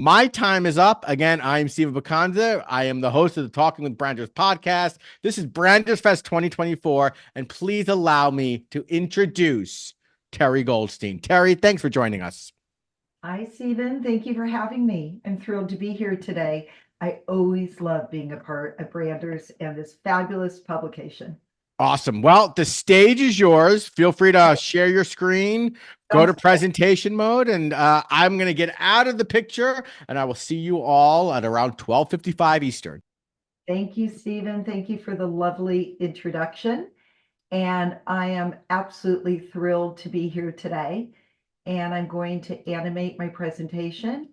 My time is up. Again, I'm Stephen Bacanza. I am the host of the Talking with Branders podcast. This is BrandersFest 2024, and please allow me to introduce Terri Goldstein. Terri, thanks for joining us. Hi, Stephen. Thank you for having me. I'm thrilled to be here today. I always love being a part of Branders and this fabulous publication. Awesome. Well, the stage is yours. Feel free to share your screen, go to Sounds presentation mode, and I'm going to get out of the picture, and I will see you all at around 12:55 Eastern. Thank you, Stephen. Thank you for the lovely introduction. And I am absolutely thrilled to be here today. And I'm going to animate my presentation.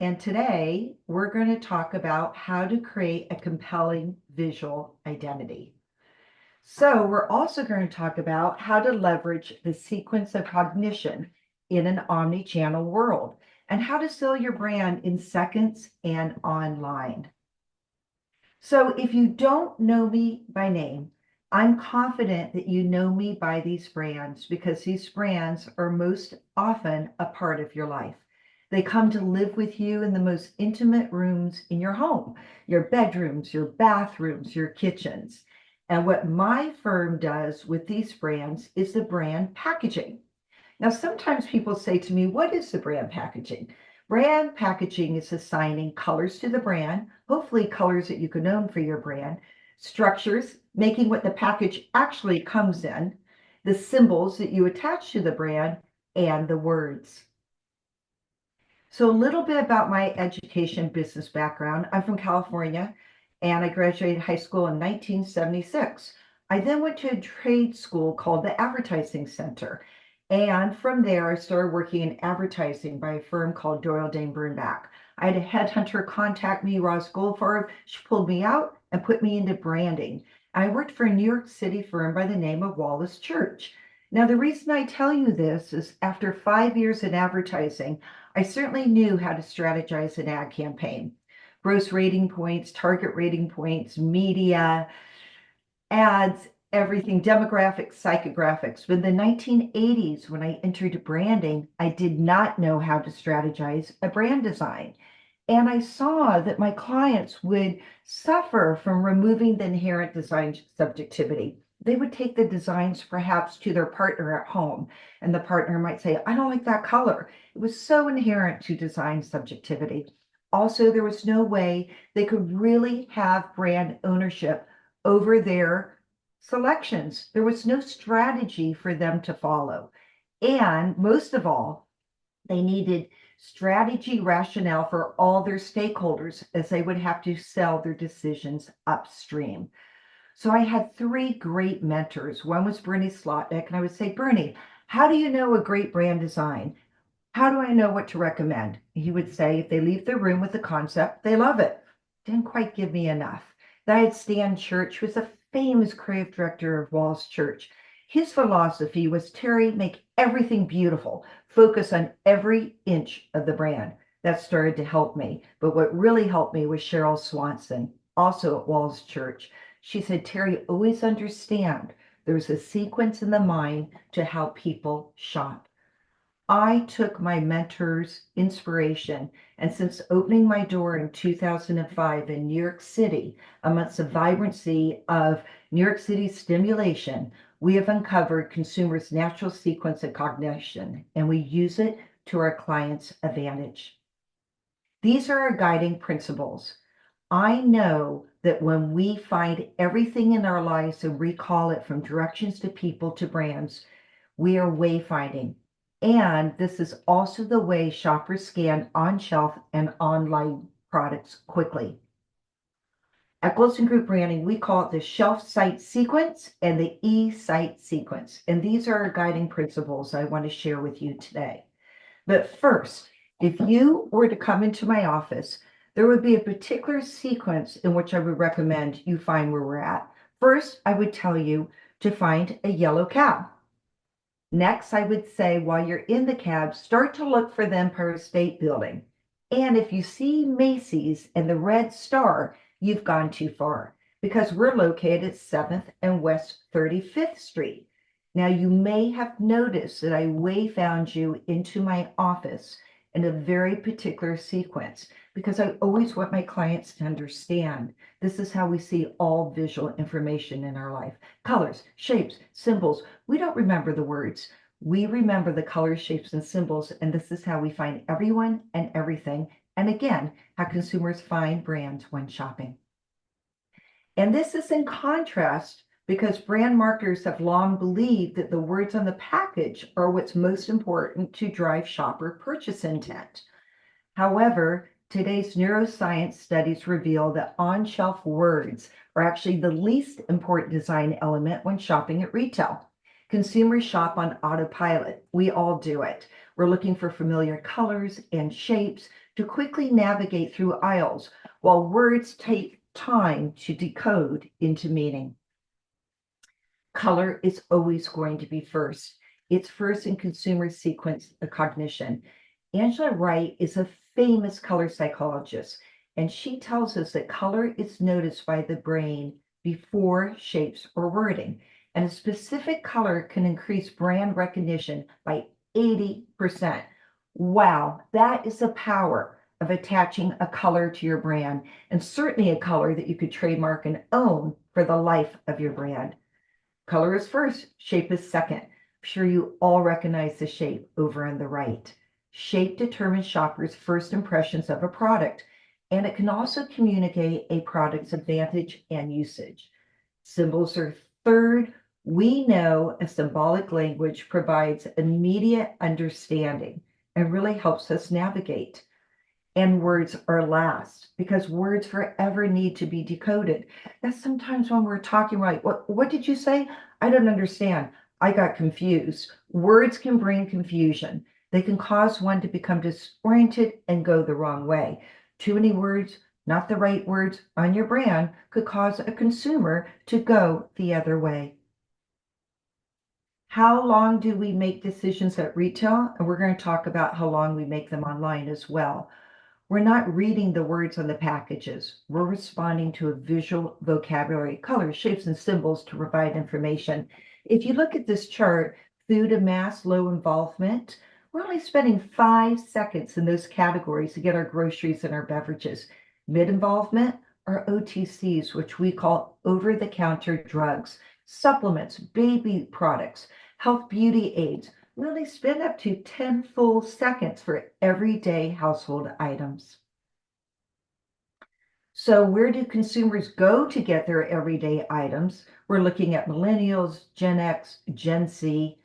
And today we're going to talk about how to create a compelling visual identity. So we're also going to talk about how to leverage the sequence of cognition in an omni-channel world and how to sell your brand in seconds and online. So if you don't know me by name, I'm confident that you know me by these brands because these brands are most often a part of your life. They come to live with you in the most intimate rooms in your home, your bedrooms, your bathrooms, your kitchens. And what my firm does with these brands is the brand packaging. Now, sometimes people say to me, what is the brand packaging? Brand packaging is assigning colors to the brand, hopefully colors that you can own for your brand, structures, making what the package actually comes in, the symbols that you attach to the brand, and the words. So a little bit about my education business background. I'm from California and I graduated high school in 1976. I then went to a trade school called the Advertising Center. And from there, I started working in advertising by a firm called Doyle Dane Bernbach. I had a headhunter contact me, Ross Goldfarb. She pulled me out and put me into branding. I worked for a New York City firm by the name of Wallace Church. Now, the reason I tell you this is after 5 years in advertising, I certainly knew how to strategize an ad campaign. Gross rating points, target rating points, media, ads, everything, demographics, psychographics. But in the 1980s, when I entered branding, I did not know how to strategize a brand design. And I saw that my clients would suffer from removing the inherent design subjectivity. They would take the designs perhaps to their partner at home, and the partner might say, I don't like that color. It was so inherent to design subjectivity. Also, there was no way they could really have brand ownership over their selections. There was no strategy for them to follow. And most of all, they needed strategy rationale for all their stakeholders as they would have to sell their decisions upstream. So I had three great mentors. One was Bernie Slotnick, and I would say, Bernie, how do you know a great brand design? How do I know what to recommend? He would say, if they leave the room with the concept, they love it. Didn't quite give me enough. Then I had Stan Church, who was a famous creative director of Wallace Church. His philosophy was, Terri, make everything beautiful. Focus on every inch of the brand. That started to help me. But what really helped me was Cheryl Swanson, also at Wallace Church. She said, Terri, always understand there's a sequence in the mind to how people shop. I took my mentor's inspiration, and since opening my door in 2005 in New York City, amidst the vibrancy of New York City stimulation, we have uncovered consumers' natural sequence of cognition, and we use it to our clients' advantage. These are our guiding principles. I know that when we find everything in our lives and recall it from directions to people to brands, we are wayfinding. And this is also the way shoppers scan on-shelf and online products quickly. At Wilson Group Branding, we call it the shelf site sequence and the e-site sequence. And these are our guiding principles I want to share with you today. But first, if you were to come into my office, there would be a particular sequence in which I would recommend you find where we're at. First, I would tell you to find a yellow cab. Next, I would say while you're in the cab, start to look for the Empire State Building. And if you see Macy's and the red star, you've gone too far because we're located at 7th and West 35th Street. Now, you may have noticed that I wayfound you into my office in a very particular sequence, because I always want my clients to understand this is how we see all visual information in our life. Colors, shapes, symbols. We don't remember the words. We remember the colors, shapes, and symbols, and this is how we find everyone and everything. And again, how consumers find brands when shopping. And this is in contrast because brand marketers have long believed that the words on the package are what's most important to drive shopper purchase intent. However, today's neuroscience studies reveal that on-shelf words are actually the least important design element when shopping at retail. Consumers shop on autopilot. We all do it. We're looking for familiar colors and shapes to quickly navigate through aisles, while words take time to decode into meaning. Color is always going to be first. It's first in consumer sequence of cognition. Angela Wright is a famous color psychologist, and she tells us that color is noticed by the brain before shapes or wording. And a specific color can increase brand recognition by 80%. Wow, that is the power of attaching a color to your brand, and certainly a color that you could trademark and own for the life of your brand. Color is first, shape is second. I'm sure you all recognize the shape over on the right. Shape determines shoppers' first impressions of a product, and it can also communicate a product's advantage and usage. Symbols are third. We know a symbolic language provides immediate understanding and really helps us navigate. And words are last, because words forever need to be decoded. That's sometimes when we're talking, right? What did you say? I don't understand. I got confused. Words can bring confusion. They can cause one to become disoriented and go the wrong way. Too many words, not the right words on your brand, could cause a consumer to go the other way. How long do we make decisions at retail? And we're going to talk about how long we make them online as well. We're not reading the words on the packages. We're responding to a visual vocabulary, colors, shapes, and symbols to provide information. If you look at this chart, food and mass, low involvement, we're only spending 5 seconds in those categories to get our groceries and our beverages. Mid involvement are OTCs, which we call over-the-counter drugs, supplements, baby products, health beauty aids. We only spend up to 10 full seconds for everyday household items. So where do consumers go to get their everyday items? We're looking at millennials, Gen X, Gen Z.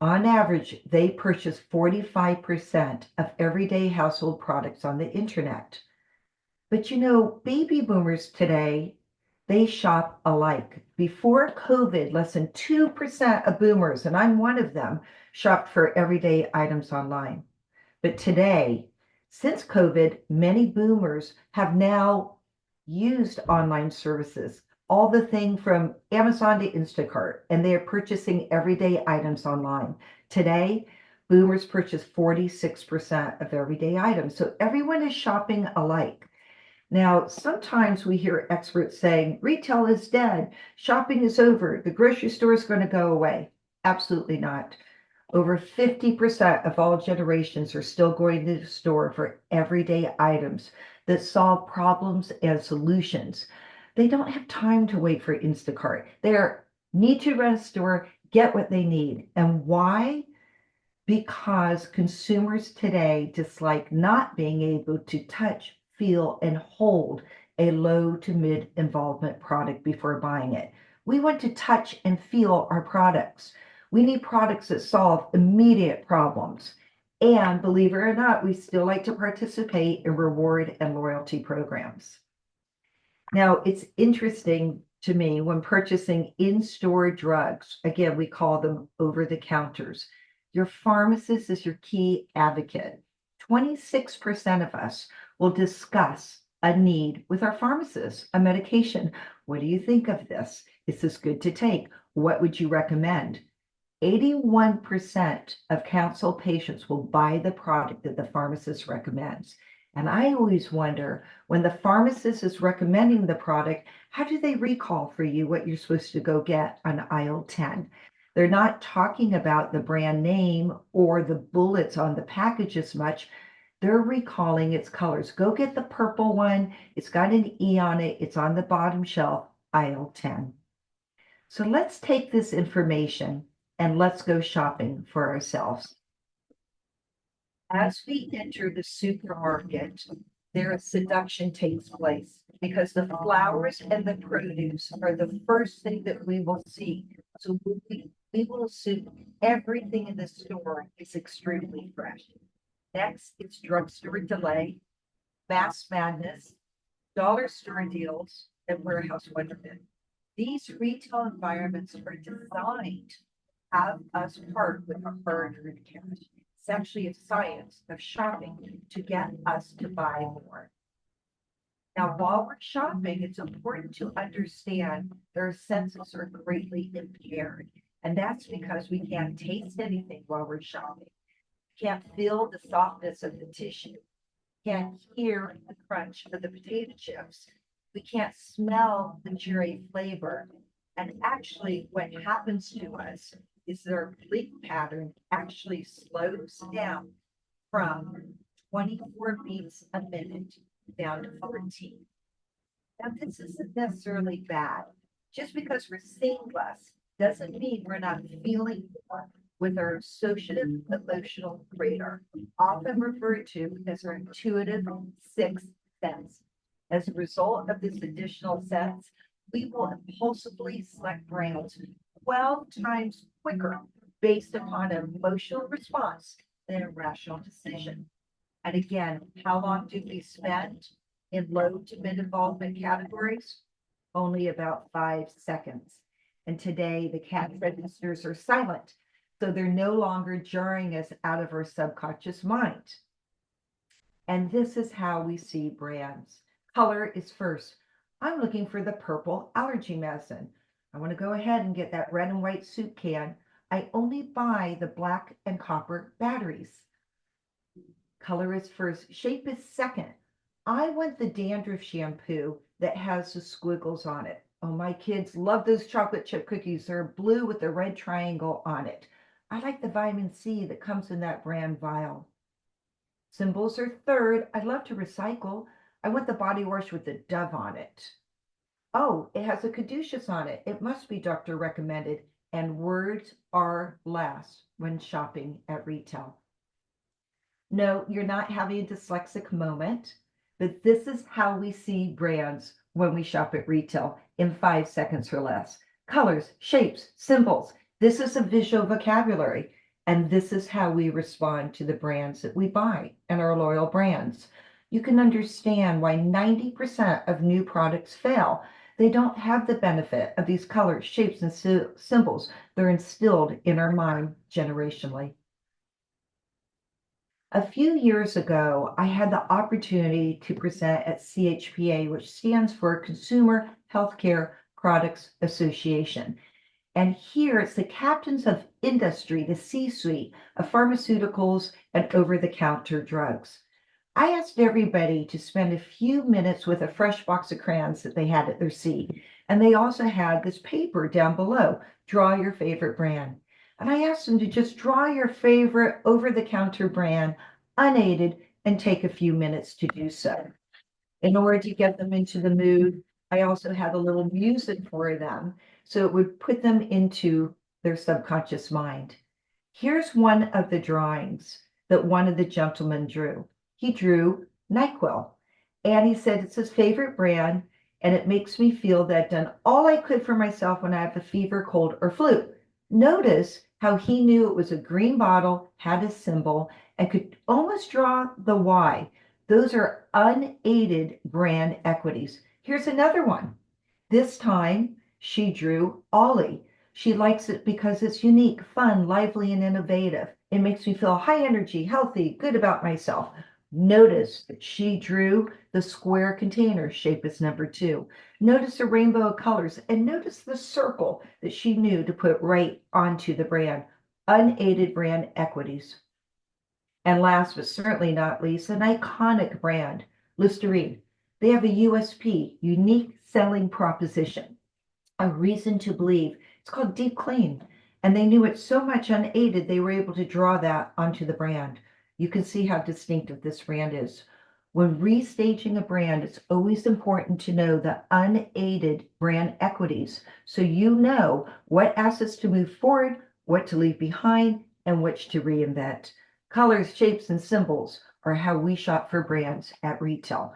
On average, they purchase 45% of everyday household products on the internet. But you know, baby boomers today, they shop alike. Before COVID, less than 2% of boomers, and I'm one of them, shopped for everyday items online. But today, since COVID, many boomers have now used online services, all the thing from Amazon to Instacart, and they are purchasing everyday items online. Today, boomers purchase 46% of everyday items. So everyone is shopping alike. Now, sometimes we hear experts saying retail is dead, shopping is over, the grocery store is going to go away. Absolutely not. Over 50% of all generations are still going to the store for everyday items that solve problems and solutions. They don't have time to wait for Instacart. They need to run a store, get what they need. And why? Because consumers today dislike not being able to touch, feel, and hold a low to mid involvement product before buying it. We want to touch and feel our products. We need products that solve immediate problems. And believe it or not, we still like to participate in reward and loyalty programs. Now, it's interesting to me when purchasing in-store drugs, again, we call them over-the-counters. Your pharmacist is your key advocate. 26% of us will discuss a need with our pharmacist, a medication. What do you think of this? Is this good to take? What would you recommend? 81% of counsel patients will buy the product that the pharmacist recommends. And I always wonder, when the pharmacist is recommending the product, how do they recall for you what you're supposed to go get on aisle 10? They're not talking about the brand name or the bullets on the package as much. They're recalling its colors. Go get the purple one. It's got an E on it. It's on the bottom shelf, aisle 10. So let's take this information and let's go shopping for ourselves. As we enter the supermarket, a seduction takes place because the flowers and the produce are the first thing that we will see. So we will assume everything in the store is extremely fresh. Next, it's drugstore delay, mass madness, dollar store deals, and warehouse wonderment. These retail environments are designed to have us part with our hard-earned cash. It's actually a science of shopping to get us to buy more. Now, while we're shopping, it's important to understand that our senses are greatly impaired. And that's because we can't taste anything while we're shopping. We can't feel the softness of the tissue. We can't hear the crunch of the potato chips. We can't smell the cherry flavor. And actually, what happens to us is their blink pattern actually slows down from 24 beats a minute down to 14. Now, this isn't necessarily bad. Just because we're seeing less doesn't mean we're not feeling more with our associative emotional radar, often referred to as our intuitive sixth sense. As a result of this additional sense, we will impulsively select brands 12 times quicker based upon an emotional response than a rational decision. And again, how long do we spend in low to mid involvement categories? Only about 5 seconds. And today the cash registers are silent, so they're no longer jarring us out of our subconscious mind. And this is how we see brands. Color is first. I'm looking for the purple allergy medicine. I want to go ahead and get that red and white soup can. I only buy the black and copper batteries. Color is first. Shape is second. I want the dandruff shampoo that has the squiggles on it. Oh, my kids love those chocolate chip cookies. They're blue with a red triangle on it. I like the vitamin C that comes in that brand vial. Symbols are third. I love to recycle. I want the body wash with the dove on it. Oh, it has a caduceus on it. It must be doctor recommended. And words are last when shopping at retail. No, you're not having a dyslexic moment, but this is how we see brands when we shop at retail in 5 seconds or less. Colors, shapes, symbols. This is a visual vocabulary. And this is how we respond to the brands that we buy and our loyal brands. You can understand why 90% of new products fail. They don't have the benefit of these colors, shapes, and symbols. They're instilled in our mind generationally. A few years ago, I had the opportunity to present at CHPA, which stands for Consumer Healthcare Products Association. And here it's the captains of industry, the C-suite of pharmaceuticals and over-the-counter drugs. I asked everybody to spend a few minutes with a fresh box of crayons that they had at their seat. And they also had this paper down below, draw your favorite brand. And I asked them to just draw your favorite over-the-counter brand, unaided, and take a few minutes to do so. In order to get them into the mood, I also had a little music for them, so it would put them into their subconscious mind. Here's one of the drawings that one of the gentlemen drew. He drew NyQuil, and he said it's his favorite brand, and it makes me feel that I've done all I could for myself when I have a fever, cold, or flu. Notice how he knew it was a green bottle, had a symbol, and could almost draw the Y. Those are unaided brand equities. Here's another one. This time she drew Ollie. She likes it because it's unique, fun, lively, and innovative. It makes me feel high energy, healthy, good about myself. Notice that she drew the square container, shape is number 2. Notice the rainbow of colors, and notice the circle that she knew to put right onto the brand. Unaided brand equities. And last but certainly not least, an iconic brand, Listerine. They have a USP, unique selling proposition, a reason to believe. It's called Deep Clean. And they knew it so much unaided, they were able to draw that onto the brand. You can see how distinctive this brand is. When restaging a brand, it's always important to know the unaided brand equities so you know what assets to move forward, what to leave behind, and which to reinvent. Colors, shapes, and symbols are how we shop for brands at retail.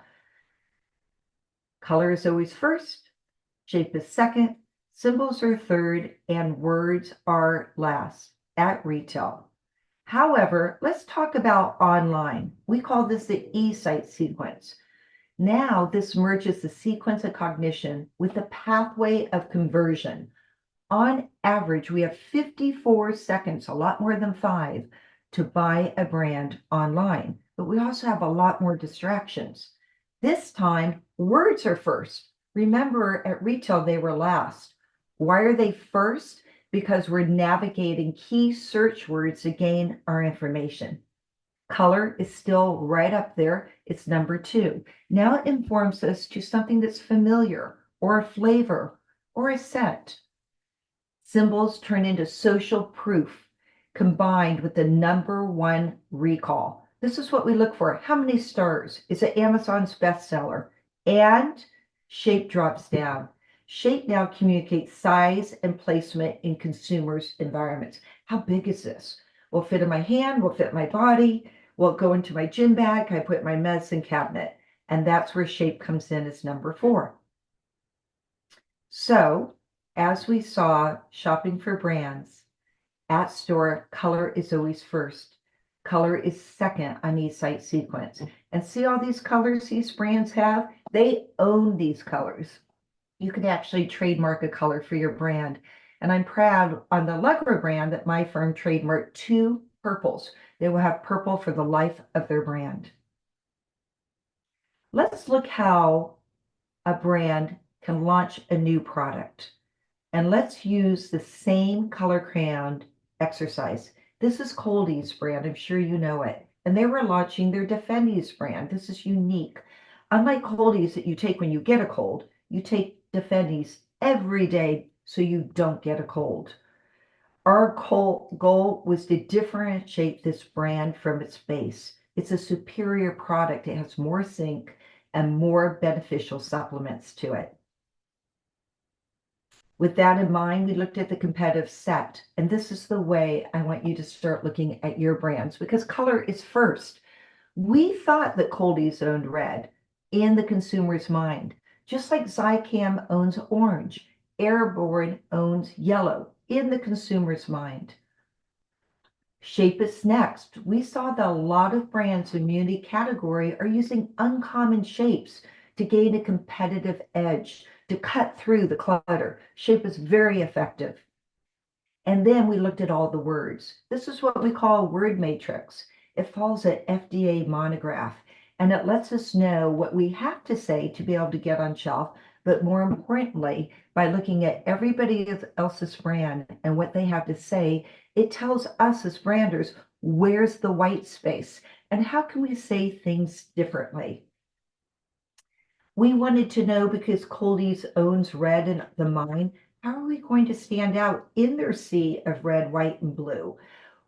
Color is always first, shape is second, symbols are third, and words are last at retail. However, let's talk about online. We call this the e-site sequence. Now, this merges the sequence of cognition with the pathway of conversion. On average, we have 54 seconds, a lot more than 5, to buy a brand online. But we also have a lot more distractions. This time, words are first. Remember, at retail, they were last. Why are they first? Because we're navigating key search words to gain our information. Color is still right up there. It's number 2. Now it informs us to something that's familiar, or a flavor, or a scent. Symbols turn into social proof combined with the number 1 recall. This is what we look for. How many stars? Is it Amazon's bestseller? And shape drops down. Shape now communicates size and placement in consumers' environments. How big is this? Will it fit in my hand? Will it fit my body? Will it go into my gym bag? Can I put it in my medicine cabinet? And that's where shape comes in as number 4. So, as we saw shopping for brands, at store, color is always first. Color is second on each site sequence. And see all these colors these brands have? They own these colors. You can actually trademark a color for your brand. And I'm proud on the Allegra brand that my firm trademarked 2 purples. They will have purple for the life of their brand. Let's look how a brand can launch a new product. And let's use the same color crayon exercise. This is Coldie's brand. I'm sure you know it. And they were launching their Defendies brand. This is unique. Unlike Coldie's that you take when you get a cold, you take Defendies every day so you don't get a cold. Our goal was to differentiate this brand from its base. It's a superior product. It has more zinc and more beneficial supplements to it. With that in mind, we looked at the competitive set, and this is the way I want you to start looking at your brands because color is first. We thought that Coldie's owned red in the consumer's mind, just like Zicam owns orange, Airborne owns yellow in the consumer's mind. Shape is next. We saw that a lot of brands in immunity category are using uncommon shapes to gain a competitive edge, to cut through the clutter. Shape is very effective. And then we looked at all the words. This is what we call a word matrix. It follows an FDA monograph, and it lets us know what we have to say to be able to get on shelf, but more importantly, by looking at everybody else's brand and what they have to say, it tells us as branders, where's the white space and how can we say things differently? We wanted to know because Coldie's owns red in the mind, how are we going to stand out in their sea of red, white, and blue?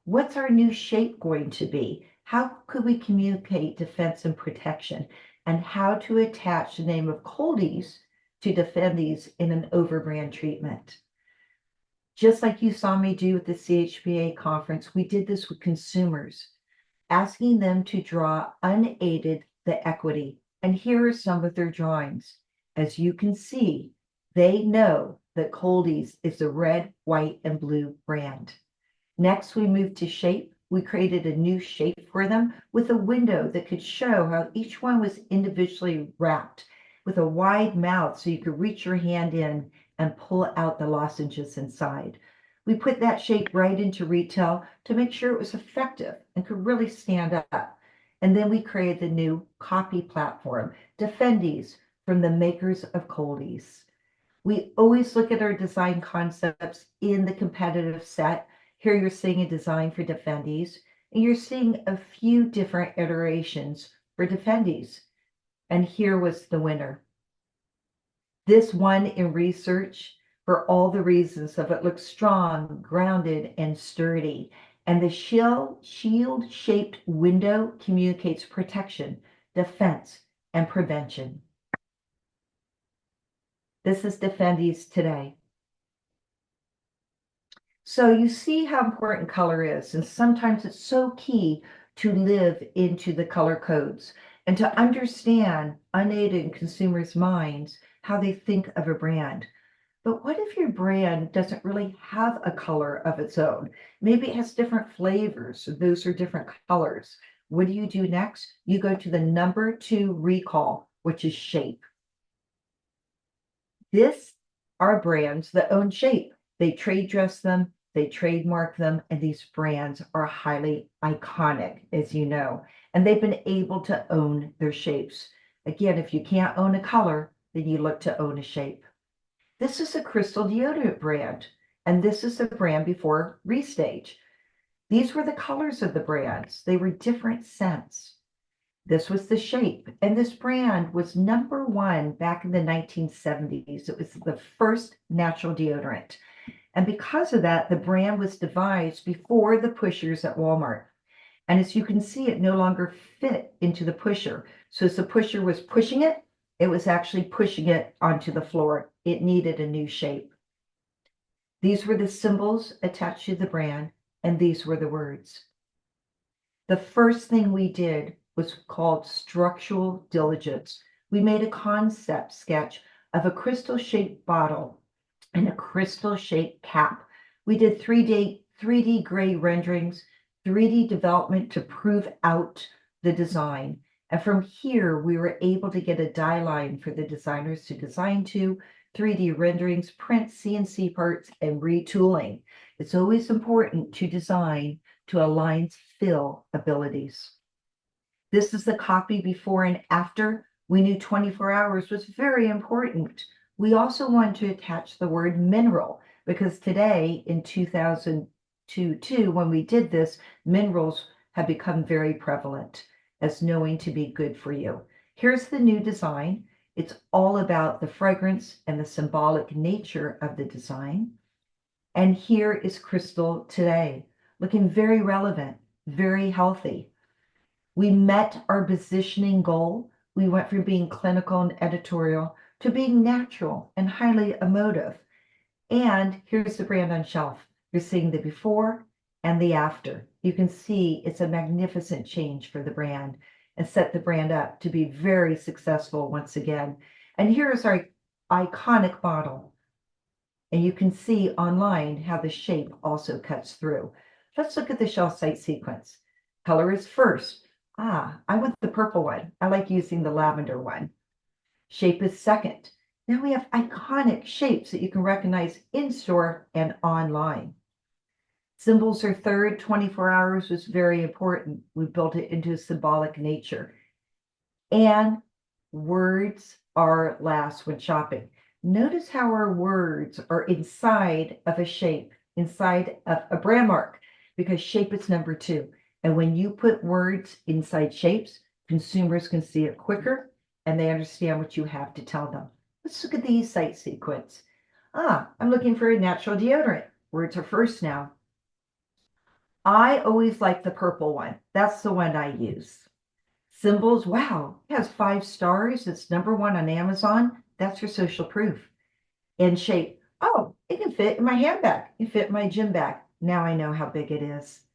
What's our new shape going to be? How could we communicate defense and protection? And how to attach the name of Coldie's to Defendies in an overbrand treatment. Just like you saw me do with the CHPA conference, we did this with consumers, asking them to draw unaided the equity. And here are some of their drawings. As you can see, they know that Coldie's is the red, white, and blue brand. Next, we moved to shape. We created a new shape for them with a window that could show how each one was individually wrapped with a wide mouth so you could reach your hand in and pull out the lozenges inside. We put that shape right into retail to make sure it was effective and could really stand up. And then we created the new copy platform, Defendies, from the makers of Coldie's. We always look at our design concepts in the competitive set. Here you're seeing a design for Defendies, and you're seeing a few different iterations for Defendies. And here was the winner. This won in research for all the reasons of it looks strong, grounded, and sturdy. And the shield-shaped window communicates protection, defense, and prevention. This is Identities today. So you see how important color is, and sometimes it's so key to live into the color codes and to understand unaided consumers' minds how they think of a brand. But what if your brand doesn't really have a color of its own? Maybe it has different flavors, so those are different colors. What do you do next? You go to the number 2 recall, which is shape. This are brands that own shape. They trade dress them, they trademark them, and these brands are highly iconic, as you know, and they've been able to own their shapes. Again, if you can't own a color, then you look to own a shape. This is a crystal deodorant brand, and this is the brand before Restage. These were the colors of the brands. They were different scents. This was the shape, and this brand was #1 back in the 1970s. It was the first natural deodorant. And because of that, the brand was devised before the pushers at Walmart. And as you can see, it no longer fit into the pusher. So as the pusher was pushing it, it was actually pushing it onto the floor. It needed a new shape. These were the symbols attached to the brand, and these were the words. The first thing we did was called structural diligence. We made a concept sketch of a crystal-shaped bottle and a crystal-shaped cap. We did 3D gray renderings, 3D development to prove out the design. And from here, we were able to get a die line for the designers to design to, 3D renderings, print CNC parts, and retooling. It's always important to design to align fill abilities. This is the copy before and after. We knew 24 hours was very important. We also wanted to attach the word mineral because today in 2002, when we did this, minerals have become very prevalent as knowing to be good for you. Here's the new design. It's all about the fragrance and the symbolic nature of the design. And here is Crystal today, looking very relevant, very healthy. We met our positioning goal. We went from being clinical and editorial to being natural and highly emotive. And here's the brand on shelf. You're seeing the before and the after. You can see it's a magnificent change for the brand and set the brand up to be very successful once again. And here's our iconic bottle. And you can see online how the shape also cuts through. Let's look at the shelf site sequence. Color is first. I want the purple one. I like using the lavender one. Shape is second. Now we have iconic shapes that you can recognize in store and online. Symbols are third. 24 hours was very important. We built it into a symbolic nature. And words are last when shopping. Notice how our words are inside of a shape, inside of a brand mark, because shape is #2. And when you put words inside shapes, consumers can see it quicker and they understand what you have to tell them. Let's look at the site sequence. I'm looking for a natural deodorant. Words are first now. I always like the purple one. That's the one I use. Symbols, wow, it has 5 stars. It's #1 on Amazon. That's your social proof. And shape, oh, it can fit in my handbag. It can fit in my gym bag. Now I know how big it is.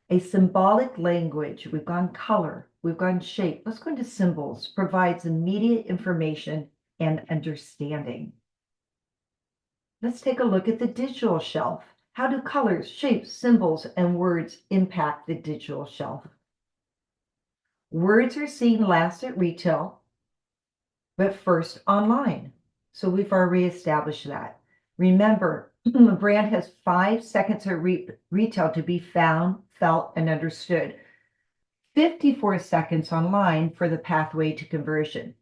A symbolic language. We've gone color. We've gone shape. Let's go into symbols. Provides immediate information and understanding. Let's take a look at the digital shelf. How do colors, shapes, symbols, and words impact the digital shelf? Words are seen last at retail, but first online. So we've already established that. Remember, the brand has 5 seconds at retail to be found, felt, and understood. 54 seconds online for the pathway to conversion.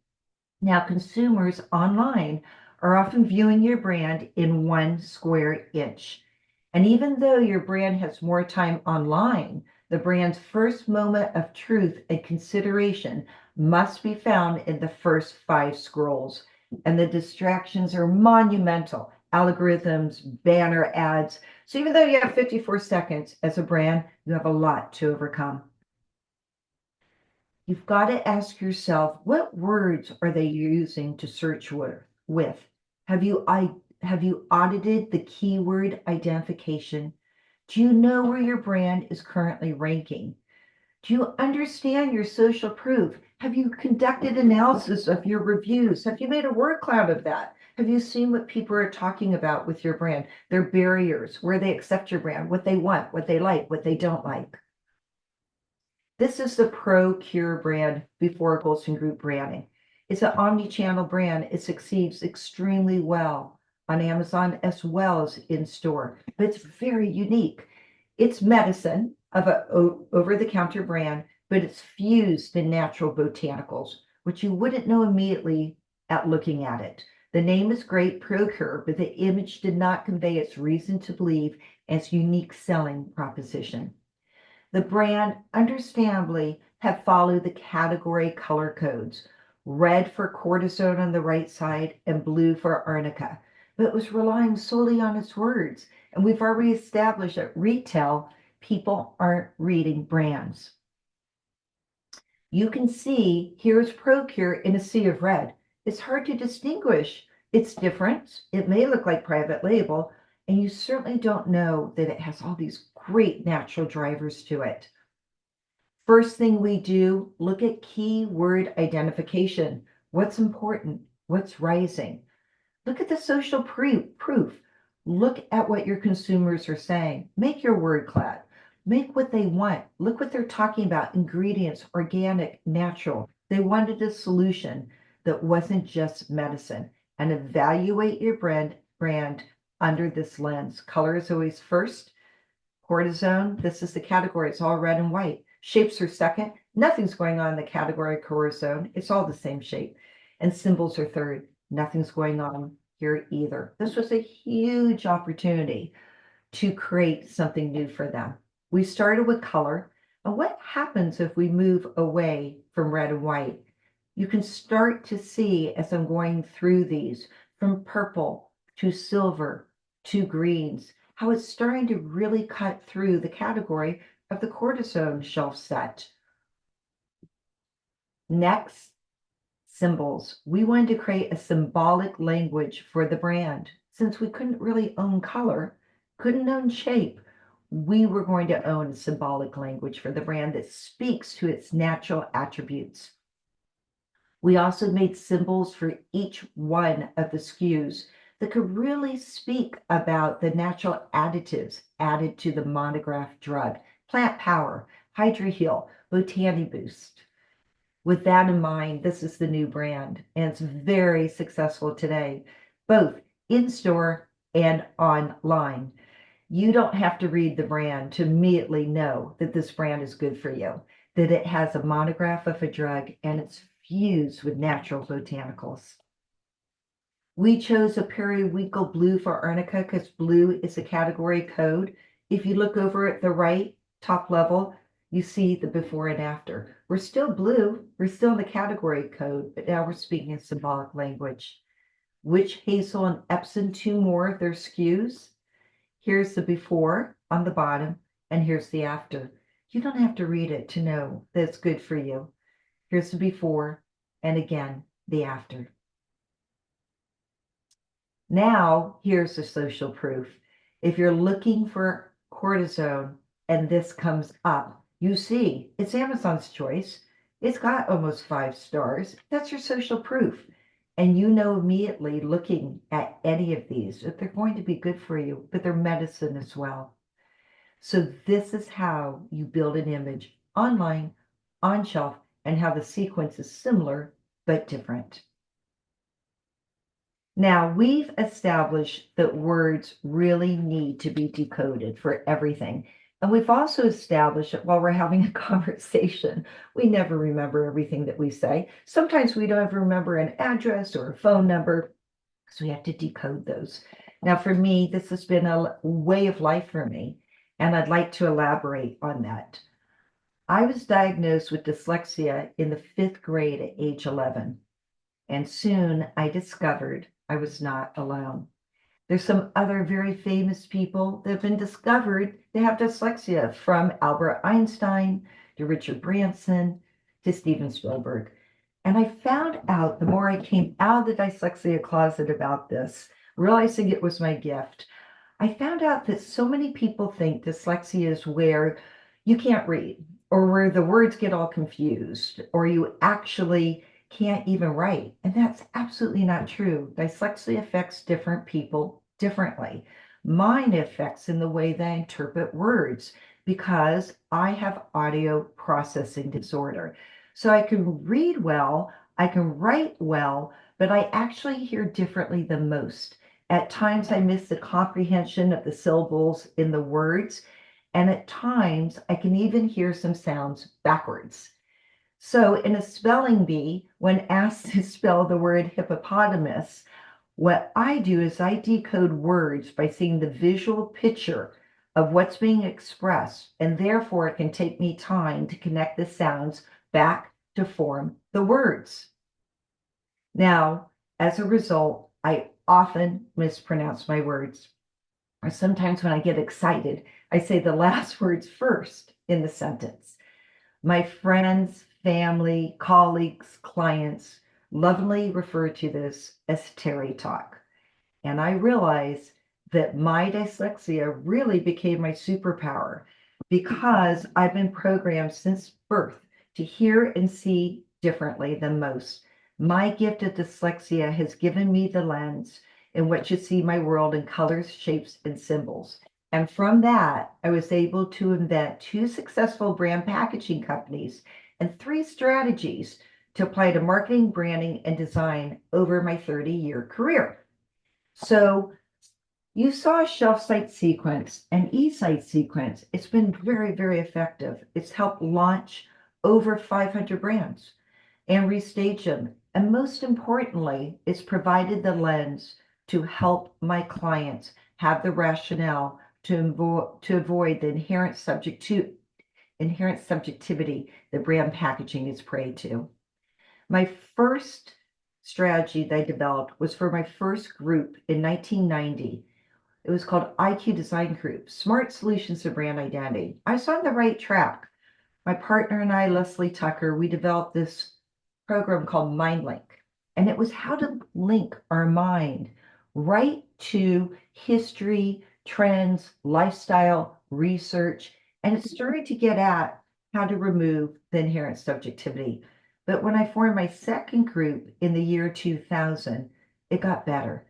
Now, consumers online are often viewing your brand in 1 square inch. And even though your brand has more time online, the brand's first moment of truth and consideration must be found in the first 5 scrolls. And the distractions are monumental. algorithms, banner ads. So even though you have 54 seconds as a brand, you have a lot to overcome. You've got to ask yourself, what words are they using to search with? Have you audited the keyword identification? Do you know where your brand is currently ranking? Do you understand your social proof? Have you conducted analysis of your reviews? Have you made a word cloud of that? Have you seen what people are talking about with your brand, their barriers, where they accept your brand, what they want, what they like, what they don't like? This is the Procure brand before Goldstein Group branding. It's an omni-channel brand. It succeeds extremely well on Amazon as well as in store, but it's very unique. It's medicine of a over-the-counter brand, but it's fused in natural botanicals, which you wouldn't know immediately at looking at it. The name is great, Procure, but the image did not convey its reason to believe and its unique selling proposition. The brand, understandably, have followed the category color codes, red for cortisone on the right side and blue for arnica, but it was relying solely on its words. And we've already established that retail, people aren't reading brands. You can see here's Procure in a sea of red. It's hard to distinguish. It's different. It may look like private label, and you certainly don't know that it has all these great natural drivers to it. First thing we do, look at keyword identification. What's important? What's rising? Look at the social proof. Look at what your consumers are saying. Make your word cloud. Make what they want. Look what they're talking about. Ingredients, organic, natural. They wanted a solution that wasn't just medicine. And evaluate your brand under this lens. Color is always first. Cortisone, this is the category. It's all red and white. Shapes are second. Nothing's going on in the category cortisone. It's all the same shape. And symbols are third. Nothing's going on here either. This was a huge opportunity to create something new for them. We started with color. And what happens if we move away from red and white? You can start to see as I'm going through these from purple to silver to greens, how it's starting to really cut through the category of the cortisone shelf set. Next, symbols. We wanted to create a symbolic language for the brand. Since we couldn't really own color, couldn't own shape, we were going to own a symbolic language for the brand that speaks to its natural attributes. We also made symbols for each one of the SKUs that could really speak about the natural additives added to the monograph drug. Plant Power, Hydra Heal, Botani Boost. With that in mind, this is the new brand, and it's very successful today, both in store and online. You don't have to read the brand to immediately know that this brand is good for you, that it has a monograph of a drug and it's fused with natural botanicals. We chose a periwinkle blue for arnica because blue is a category code. If you look over at the right top level, you see the before and after. We're still blue, we're still in the category code, but now we're speaking in symbolic language. Witch Hazel and Epsom, two more of their SKUs. Here's the before on the bottom, and here's the after. You don't have to read it to know that it's good for you. Here's the before, and again, the after. Now, here's the social proof. If you're looking for cortisone and this comes up, you see it's Amazon's choice. It's got almost 5 stars. That's your social proof. And you know immediately looking at any of these that they're going to be good for you, but they're medicine as well. So this is how you build an image online, on shelf, and how the sequence is similar but different. Now, we've established that words really need to be decoded for everything. And we've also established that while we're having a conversation, we never remember everything that we say. Sometimes we don't even remember an address or a phone number, so we have to decode those. Now, for me, this has been a way of life for me, and I'd like to elaborate on that. I was diagnosed with dyslexia in the 5th grade at age 11, and soon I discovered I was not alone. There's some other very famous people that have been discovered they have dyslexia, from Albert Einstein to Richard Branson to Steven Spielberg. And I found out, the more I came out of the dyslexia closet about this, realizing it was my gift, I found out that so many people think dyslexia is where you can't read, or where the words get all confused, or you actually can't even write. And that's absolutely not true. Dyslexia affects different people differently. Mine affects in the way that I interpret words, because I have audio processing disorder. So I can read well, I can write well, but I actually hear differently than most. At times, I miss the comprehension of the syllables in the words, and at times, I can even hear some sounds backwards. So, in a spelling bee, when asked to spell the word hippopotamus, what I do is I decode words by seeing the visual picture of what's being expressed, and therefore it can take me time to connect the sounds back to form the words. Now, as a result, I often mispronounce my words. Or sometimes when I get excited, I say the last words first in the sentence. My friends, family, colleagues, clients lovingly refer to this as Terri talk. And I realize that my dyslexia really became my superpower, because I've been programmed since birth to hear and see differently than most. My gift of dyslexia has given me the lens in which to see my world in colors, shapes, and symbols. And from that, I was able to invent 2 successful brand packaging companies and 3 strategies to apply to marketing, branding, and design over my 30-year career. So you saw a shelf site sequence and e-site sequence. It's been very, very effective. It's helped launch over 500 brands and restage them. And most importantly, it's provided the lens to help my clients have the rationale to avoid the inherent subjectivity that brand packaging is prey to. My first strategy that I developed was for my first group in 1990. It was called IQ Design Group, Smart Solutions to Brand Identity. I was on the right track. My partner and I, Leslie Tucker, we developed this program called MindLink, and it was how to link our mind right to history, trends, lifestyle, research, and it started to get at how to remove the inherent subjectivity. But when I formed my second group in the year 2000, it got better.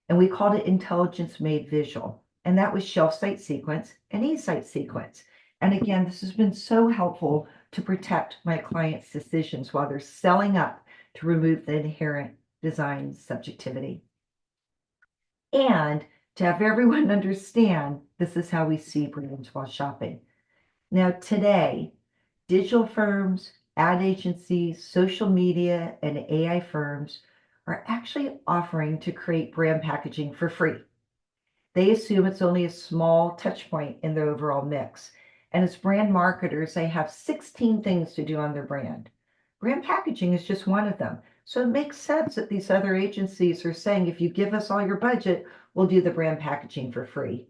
And we called it Intelligence Made Visual. And that was shelf site sequence and e-site sequence. And again, this has been so helpful to protect my clients' decisions while they're selling up to remove the inherent design subjectivity. And to have everyone understand, this is how we see brands while shopping. Now, today, digital firms, ad agencies, social media, and AI firms are actually offering to create brand packaging for free. They assume it's only a small touch point in their overall mix. And as brand marketers, they have 16 things to do on their brand. Brand packaging is just one of them. So it makes sense that these other agencies are saying, if you give us all your budget, we'll do the brand packaging for free.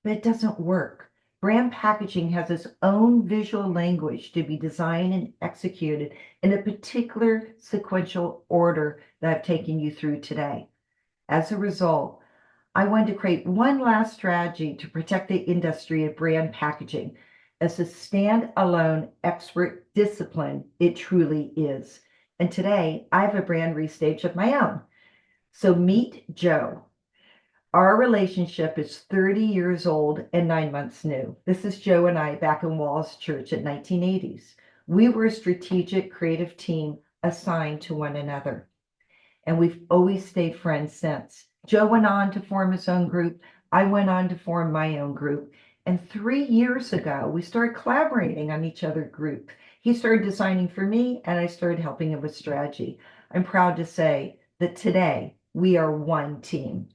But it doesn't work. Brand packaging has its own visual language to be designed and executed in a particular sequential order that I've taken you through today. As a result, I wanted to create one last strategy to protect the industry of brand packaging as a standalone expert discipline it truly is. And today, I have a brand restage of my own. So meet Joe. Our relationship is 30 years old and 9 months new. This is Joe and I back in Walls Church in 1980s. We were a strategic, creative team assigned to one another, and we've always stayed friends since. Joe went on to form his own group. I went on to form my own group. And 3 years ago, we started collaborating on each other's group. He started designing for me, and I started helping him with strategy. I'm proud to say that today we are one team,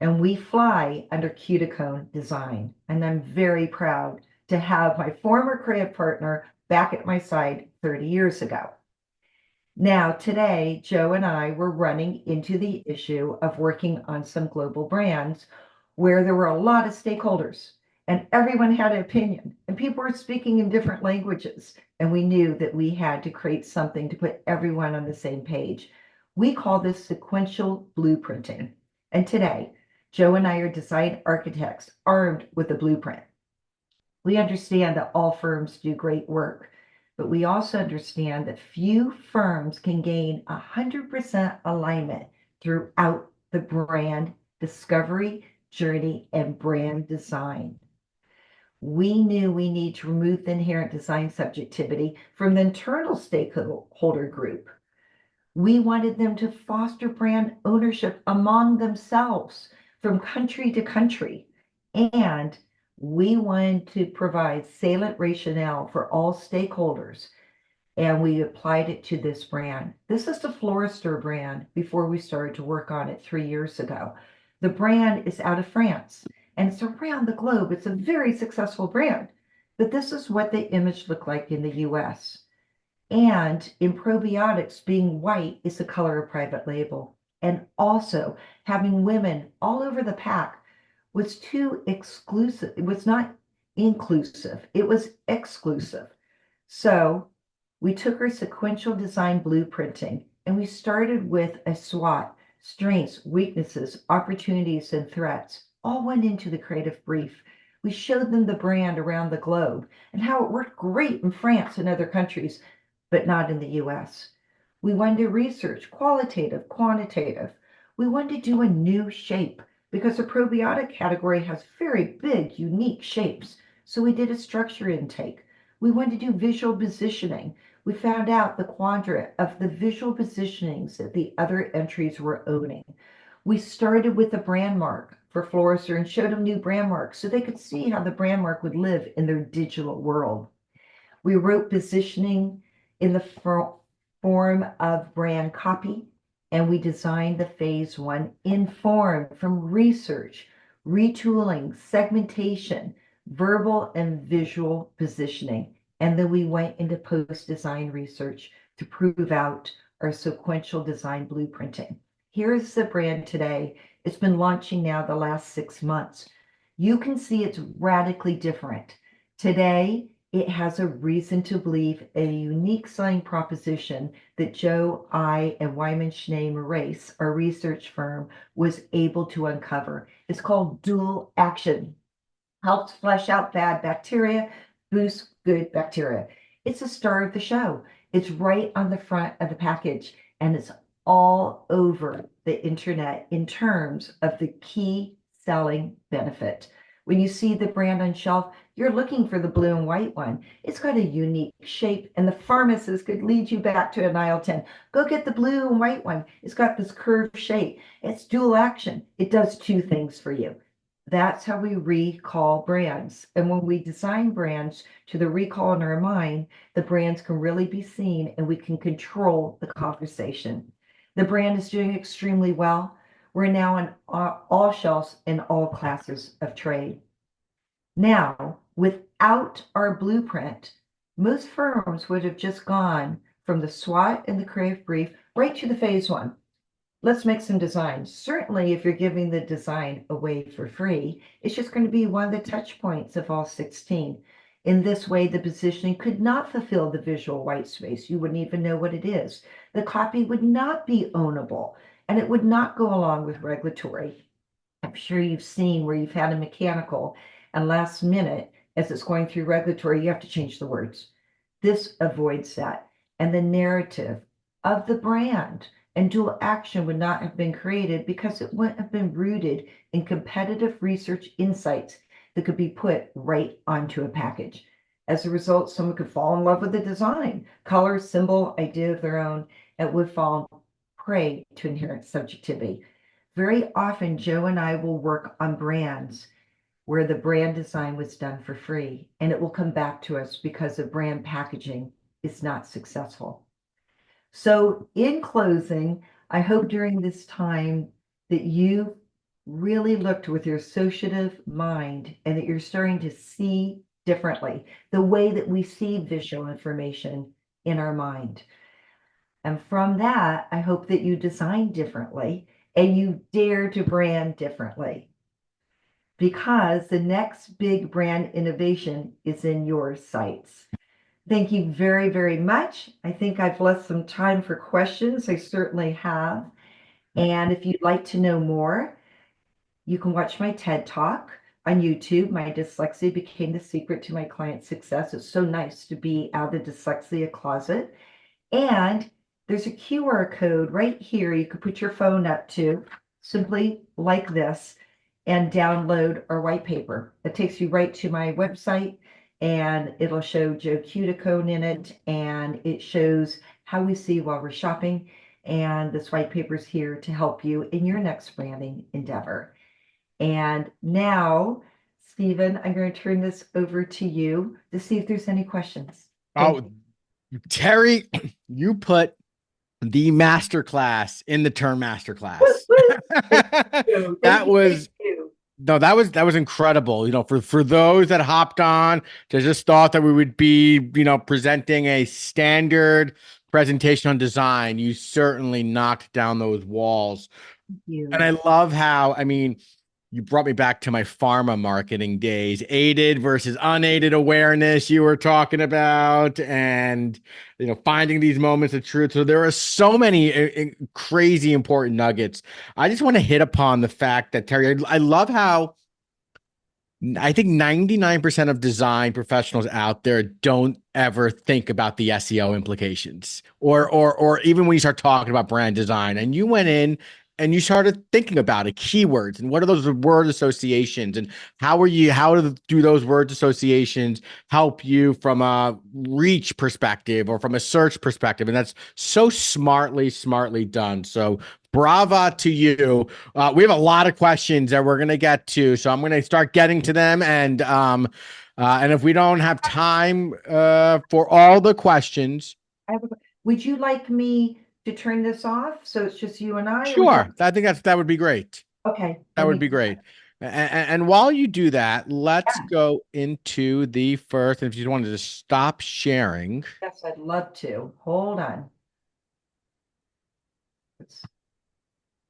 and we fly under Cuticle design. And I'm very proud to have my former creative partner back at my side 30 years ago. Now, today, Joe and I were running into the issue of working on some global brands where there were a lot of stakeholders and everyone had an opinion and people were speaking in different languages. And we knew that we had to create something to put everyone on the same page. We call this sequential blueprinting. And today, Joe and I are design architects armed with a blueprint. We understand that all firms do great work, but we also understand that few firms can gain 100% alignment throughout the brand discovery, journey, and brand design. We knew we need to remove the inherent design subjectivity from the internal stakeholder group. We wanted them to foster brand ownership among themselves from country to country. And we wanted to provide salient rationale for all stakeholders. And we applied it to this brand. This is the Florister brand before we started to work on it 3 years ago. The brand is out of France and it's around the globe. It's a very successful brand. But this is what the image looked like in the US. And in probiotics, being white is the color of private label. And also having women all over the pack was too exclusive. It was not inclusive, it was exclusive. So we took our sequential design blueprinting and we started with a SWOT, strengths, weaknesses, opportunities, and threats, all went into the creative brief. We showed them the brand around the globe and how it worked great in France and other countries, but not in the US. We wanted to research qualitative, quantitative. We wanted to do a new shape because the probiotic category has very big, unique shapes. So we did a structure intake. We wanted to do visual positioning. We found out the quadrant of the visual positionings that the other entries were owning. We started with the brand mark for Florister and showed them new brand marks so they could see how the brand mark would live in their digital world. We wrote positioning in the form of brand copy, and we designed the phase one informed from research, retooling, segmentation, verbal and visual positioning. And then we went into post-design research to prove out our sequential design blueprinting. Here's the brand today. It's been launching now the last 6 months. You can see it's radically different. Today, it has a reason to believe a unique selling proposition that Joe, I, and Wyman Schnee Race, our research firm, was able to uncover. It's called dual action. Helps flush out bad bacteria, boosts good bacteria. It's the star of the show. It's right on the front of the package, and it's all over the internet in terms of the key selling benefit. When you see the brand on shelf, you're looking for the blue and white one. It's got a unique shape, and the pharmacist could lead you back to an aisle 10. Go get the blue and white one. It's got this curved shape. It's dual action. It does 2 things for you. That's how we recall brands. And when we design brands to the recall in our mind, the brands can really be seen and we can control the conversation. The brand is doing extremely well. We're now on all shelves in all classes of trade. Now, without our blueprint, most firms would have just gone from the SWOT and the creative brief right to the phase one. Let's make some designs. Certainly, if you're giving the design away for free, it's just going to be one of the touch points of all 16. In this way, the positioning could not fulfill the visual white space. You wouldn't even know what it is. The copy would not be ownable, and it would not go along with regulatory. I'm sure you've seen where you've had a mechanical, and last minute, as it's going through regulatory, you have to change the words. This avoids that. And the narrative of the brand and dual action would not have been created because it wouldn't have been rooted in competitive research insights that could be put right onto a package. As a result, someone could fall in love with the design, color, symbol, idea of their own, and would fall prey to inherent subjectivity. Very often, Joe and I will work on brands where the brand design was done for free, and it will come back to us because the brand packaging is not successful. So in closing, I hope during this time that you really looked with your associative mind and that you're starting to see differently the way that we see visual information in our mind. And from that, I hope that you design differently and you dare to brand differently because the next big brand innovation is in your sights. Thank you very, very much. I think I've left some time for questions. I certainly have. And if you'd like to know more, you can watch my TED Talk on YouTube. My dyslexia became the secret to my client success. It's so nice to be out of the dyslexia closet. And there's a QR code right here you could put your phone up to, simply like this, and download our white paper. It takes you right to my website and it'll show Joe Cuticone in it, and it shows how we see while we're shopping. And this white paper is here to help you in your next branding endeavor. And now, Stephen, I'm going to turn this over to you to see if there's any questions. Thank Oh, Terri, you put the masterclass in the term masterclass. you. That Thank was you. no, that was incredible. For those that hopped on to just thought that we would be, presenting a standard presentation on design, you certainly knocked down those walls. Thank And you. I love how, you brought me back to my pharma marketing days, aided versus unaided awareness you were talking about, and finding these moments of truth. So there are so many crazy important nuggets. I just want to hit upon the fact that, Terri, I love how I think 99% of design professionals out there don't ever think about the SEO implications, or even when you start talking about brand design. And you went in and you started thinking about it, keywords, and what are those word associations, and how do those word associations help you from a reach perspective or from a search perspective. And that's so smartly done. So brava to you. We have a lot of questions that we're going to get to, so I'm going to start getting to them. And if we don't have time for all the questions, Would you like me to turn this off so it's just you and I, or would you? sure, I think that would be great. Okay, That let would me. be great. And while you do that, let's Yeah, go into the first. If you wanted to stop sharing, yes, I'd love to. Hold on. Let's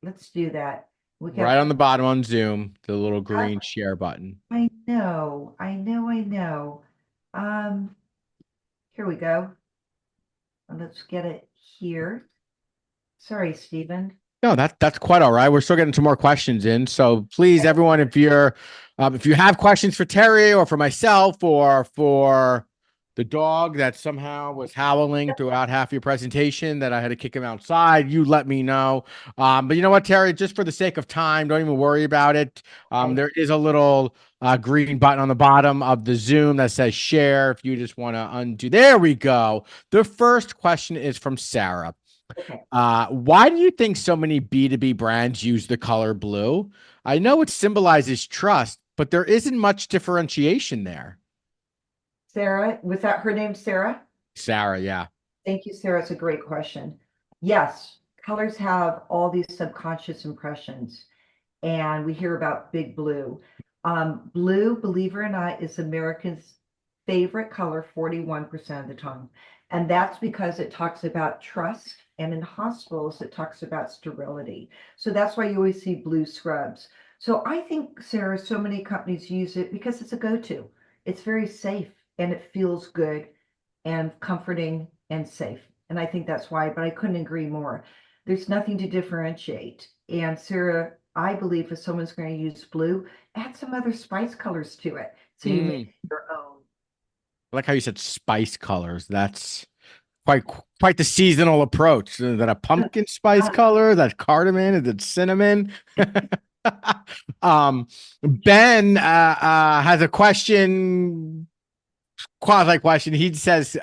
let's do that. We right got. on the bottom on Zoom, the little green share button. I know. Um, Here we go. Let's get it here. Sorry, Stephen. No, that's quite all right. We're still getting some more questions in. So please, everyone, if you have questions for Terri or for myself or for the dog that somehow was howling throughout half your presentation that I had to kick him outside, you let me know. But you know what, Terri, just for the sake of time, don't even worry about it. Okay. There is a little green button on the bottom of the Zoom that says share. If you just want to undo, there we go. The first question is from Sarah. Okay. Why do you think so many B2B brands use the color blue? I know it symbolizes trust, but there isn't much differentiation there. Sarah, was that her name, Sarah? Sarah, yeah. Thank you, Sarah. It's a great question. Yes, colors have all these subconscious impressions, and we hear about big blue. Blue, believe it or not, is Americans' favorite color 41% of the time. And that's because it talks about trust. And in hospitals, it talks about sterility. So that's why you always see blue scrubs. So I think, Sarah, so many companies use it because it's a go-to. It's very safe and it feels good and comforting and safe. And I think that's why, but I couldn't agree more. There's nothing to differentiate. And Sarah, I believe if someone's going to use blue, add some other spice colors to it. So you make Mm. it your own. I like how you said spice colors. That's quite quite the seasonal approach. Is that a pumpkin spice color? That cardamom? Is it cinnamon? um, Ben has a question, quasi question. He says,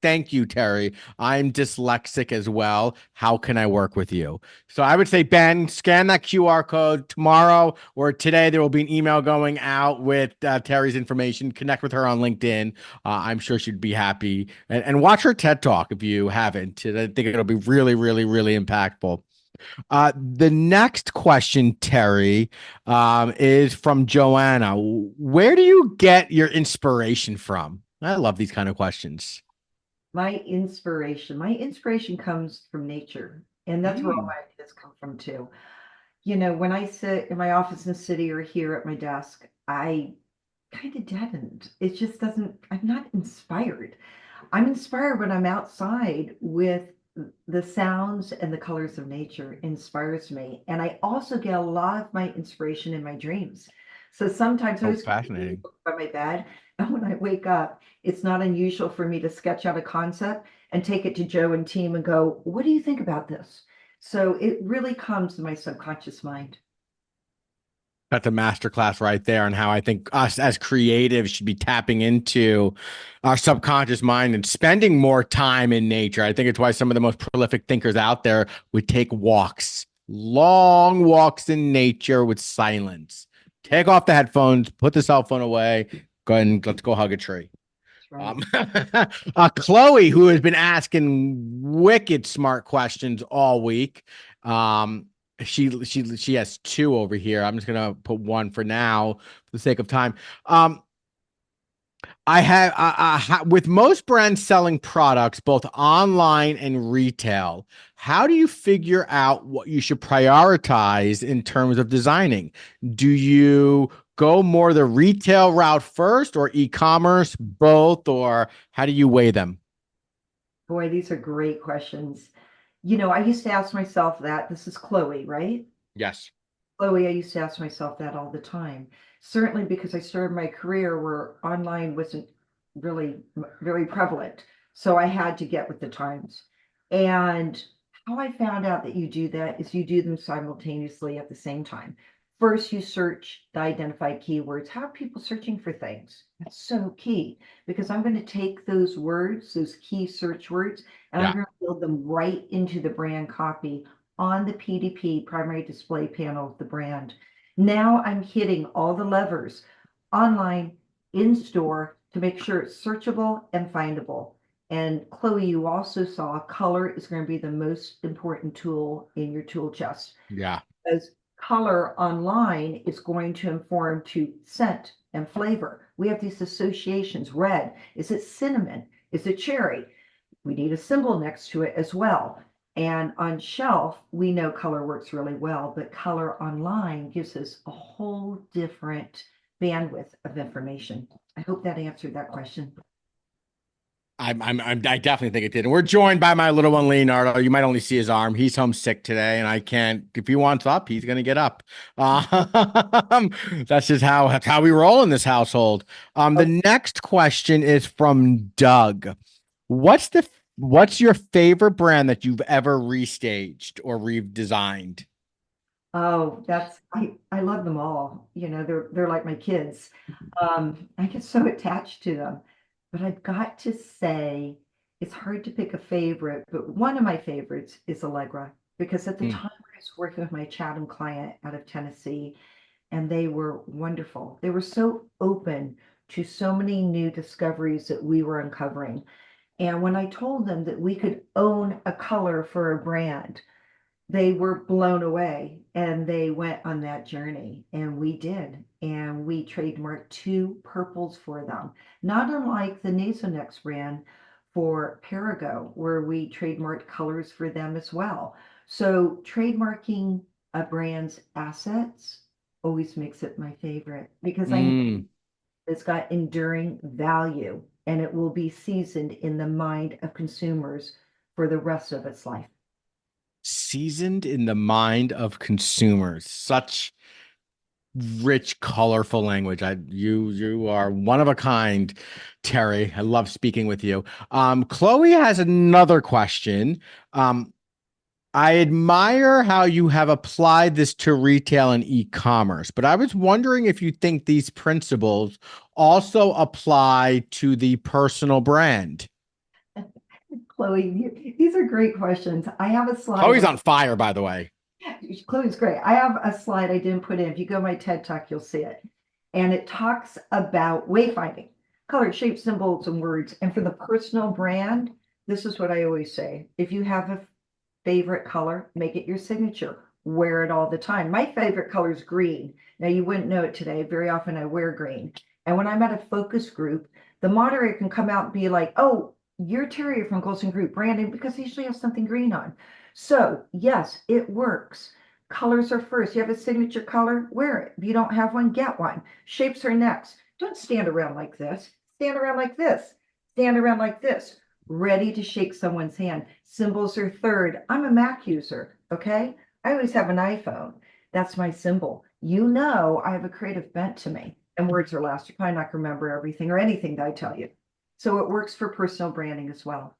thank you, Terri. I'm dyslexic as well. How can I work with you? So I would say, Ben, scan that QR code tomorrow or today. There will be an email going out with Terri's information. Connect with her on LinkedIn. I'm sure she'd be happy. And watch her TED Talk if you haven't. I think it'll be really impactful. The next question, Terri, is from Joanna. Where do you get your inspiration from? I love these kind of questions. My inspiration comes from nature, and that's where all Mm, my ideas come from too. When I sit in my office in the city or here at my desk, I kind of deadened. It just doesn't, I'm not inspired. I'm inspired when I'm outside with the sounds and the colors of nature inspires me. And I also get a lot of my inspiration in my dreams. So sometimes I so was fascinating. by my bed, and when I wake up, it's not unusual for me to sketch out a concept and take it to Joe and team and go, what do you think about this? So it really comes to my subconscious mind. That's a masterclass right there on how I think us as creatives should be tapping into our subconscious mind and spending more time in nature. I think it's why some of the most prolific thinkers out there would take walks, long walks in nature with silence. Take off the headphones, put the cell phone away, go ahead and let's go hug a tree. That's right. Um, Chloe, who has been asking wicked smart questions all week. Um, she has two over here. I'm just gonna put one for now for the sake of time. Um, I have with most brands selling products both online and retail. How do you figure out what you should prioritize in terms of designing? Do you go more the retail route first or e-commerce, both, or how do you weigh them? Boy, these are great questions. I used to ask myself that. This is Chloe, right? Yes. Chloe, I used to ask myself that all the time. Certainly because I started my career where online wasn't really very prevalent. So I had to get with the times. And how I found out that you do that is you do them simultaneously at the same time. First, you search the identified keywords. How are people searching for things? That's so key because I'm going to take those words, those key search words, and I'm Yeah. going to build them right into the brand copy on the PDP, primary display panel of the brand. Now I'm hitting all the levers online, in store to make sure it's searchable and findable. And Chloe, you also saw color is going to be the most important tool in your tool chest, Yeah. as color online is going to inform to scent and flavor. We have these associations. Red, is it cinnamon? Is it cherry? We need a symbol next to it as well. And on shelf, we know color works really well, but color online gives us a whole different bandwidth of information. I hope that answered that question. I definitely think it did. And we're joined by my little one, Leonardo. You might only see his arm. He's homesick today, and I can't. If he wants up, he's gonna get up. That's just that's how we roll in this household. The Oh, next question is from Doug. What's your favorite brand that you've ever restaged or redesigned? oh, I love them all. They're like my kids. I get so attached to them. But I've got to say, it's hard to pick a favorite, but one of my favorites is Allegra because at the Mm, time I was working with my Chatham client out of Tennessee, and they were wonderful. They were so open to so many new discoveries that we were uncovering. And when I told them that we could own a color for a brand, they were blown away and they went on that journey. And we did. And we trademarked two purples for them, not unlike the Nasonex brand for Perigo, where we trademarked colors for them as well. So trademarking a brand's assets always makes it my favorite because I know mm. it's got enduring value and it will be seasoned in the mind of consumers for the rest of its life. Seasoned in the mind of consumers. Such rich, colorful language. You are one of a kind, Terry. I love speaking with you. Chloe has another question. Um, I admire how you have applied this to retail and e-commerce, but I was wondering if you think these principles also apply to the personal brand. Chloe, these are great questions. I have a slide. Chloe's on fire, by the way. Chloe's great. I have a slide I didn't put in. If you go to my TED Talk, you'll see it. And it talks about wayfinding, color, shape, symbols, and words. And for the personal brand, this is what I always say. If you have a favorite color, make it your signature. Wear it all the time. My favorite color is green. Now, you wouldn't know it today. Very often I wear green. And when I'm at a focus group, the moderator can come out and be like, oh, you're Terry from Goldstein Group Branding because he usually has something green on. So yes, it works. Colors are first. You have a signature color, wear it. If you don't have one, get one. Shapes are next. Don't stand around like this. Stand around like this. Stand around like this. Ready to shake someone's hand. Symbols are third. I'm a Mac user, okay? I always have an iPhone. That's my symbol. You know I have a creative bent to me, and words are last. You're probably not going to remember everything or anything that I tell you. So it works for personal branding as well.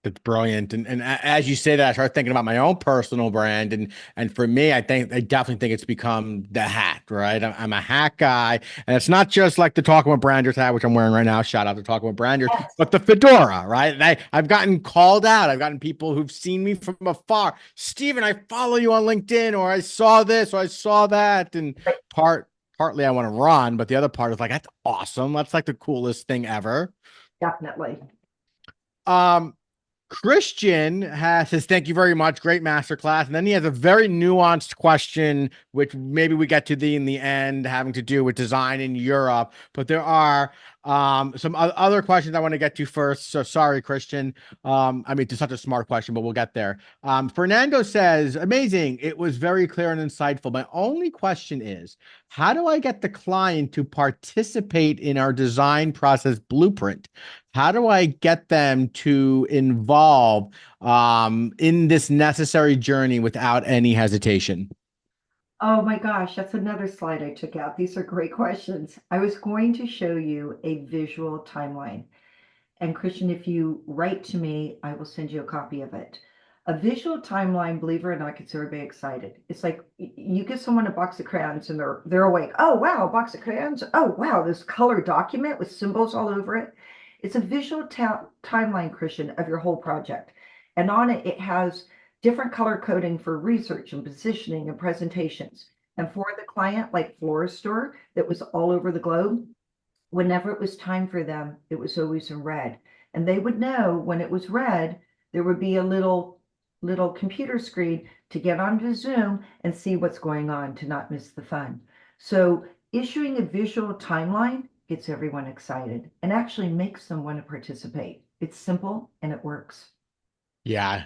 It's brilliant. As you say that, I start thinking about my own personal brand. And for me, I definitely think it's become the hat, right? I'm a hat guy. And it's not just like the Talking with Branders hat, which I'm wearing right now. Shout out to Talking with Branders, Yes. but the fedora, right? And I've gotten called out. I've gotten people who've seen me from afar. Steven, I follow you on LinkedIn, or I saw this, or I saw that. And partly I want to run, but the other part is like, that's awesome. That's like the coolest thing ever. Definitely. Um, Christian says, thank you very much. Great masterclass. And then he has a very nuanced question, which maybe we get to in the end, having to do with design in Europe. But there are some other questions I want to get to first. So sorry, Christian. I mean, it's such a smart question, but we'll get there. Fernando says, amazing. It was very clear and insightful. My only question is, how do I get the client to participate in our design process blueprint? How do I get them to involve in this necessary journey without any hesitation? Oh my gosh, that's another slide I took out. These are great questions. I was going to show you a visual timeline. And Christian, if you write to me, I will send you a copy of it. A visual timeline, believe it or not, gets everybody excited. It's like you give someone a box of crayons and they're awake. Oh wow, a box of crayons. Oh wow, this color document with symbols all over it. It's a visual timeline, Christian, of your whole project. And on it, it has different color coding for research and positioning and presentations. And for the client, like Florist Store, that was all over the globe, whenever it was time for them, it was always in red. And they would know when it was red, there would be a little computer screen to get onto Zoom and see what's going on to not miss the fun. So issuing a visual timeline gets everyone excited and actually makes them want to participate. It's simple and it works. Yeah,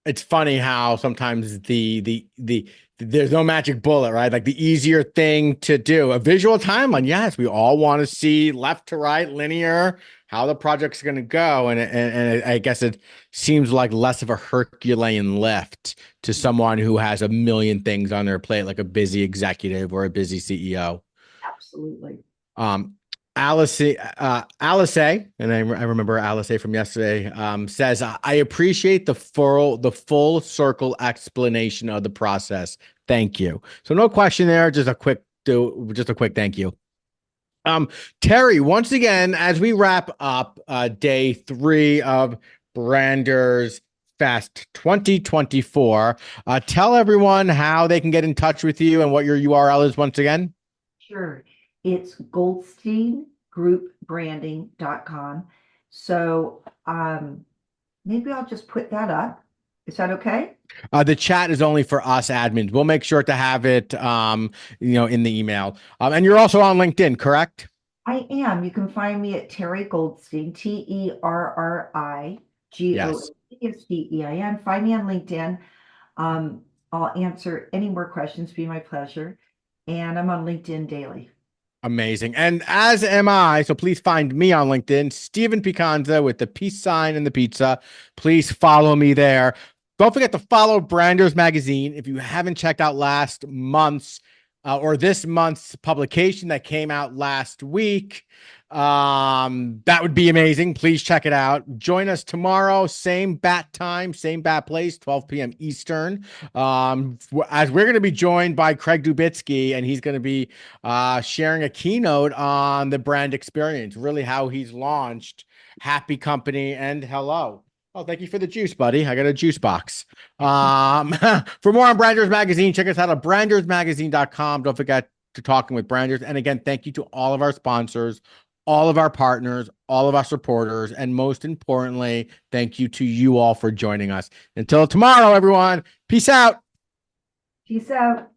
it's funny how sometimes there's no magic bullet, right? Like the easier thing to do, a visual timeline. Yes, we all want to see left to right, linear, how the project's going to go, and I guess it seems like less of a Herculean lift to someone who has a million things on their plate, like a busy executive or a busy CEO. Absolutely. Um, Alice, and I remember Alice from yesterday, says, I appreciate the full circle explanation of the process. Thank you. So no question there, just a quick thank you. Terri, once again, as we wrap up day 3 of Branders Fest 2024, tell everyone how they can get in touch with you and what your URL is once again. Sure. It's goldsteingroup.branding.com. So maybe I'll just put that up. Is that okay? The chat is only for us admins. We'll make sure to have it, in the email. And you're also on LinkedIn, correct? I am. You can find me at Terri Goldstein, Yes. TerriGoldstein. Find me on LinkedIn. I'll answer any more questions. Be my pleasure. And I'm on LinkedIn daily. Amazing. And as am I. So please find me on LinkedIn, Steven Picanza with the peace sign and the pizza. Please follow me there. Don't forget to follow Branders Magazine. If you haven't checked out last month's or this month's publication that came out last week, that would be amazing. Please check it out. Join us tomorrow, same bat time, same bat place, 12 p.m. Eastern. As we're going to be joined by Craig Dubitsky, and he's going to be sharing a keynote on the brand experience, really how he's launched Happy Company and Hello. Oh, thank you for the juice, buddy. I got a juice box. For more on Branders Magazine, check us out at brandersmagazine.com. Don't forget to Talking with Branders. And again, thank you to all of our sponsors, all of our partners, all of our supporters, and most importantly, thank you to you all for joining us. Until tomorrow, everyone. Peace out. Peace out.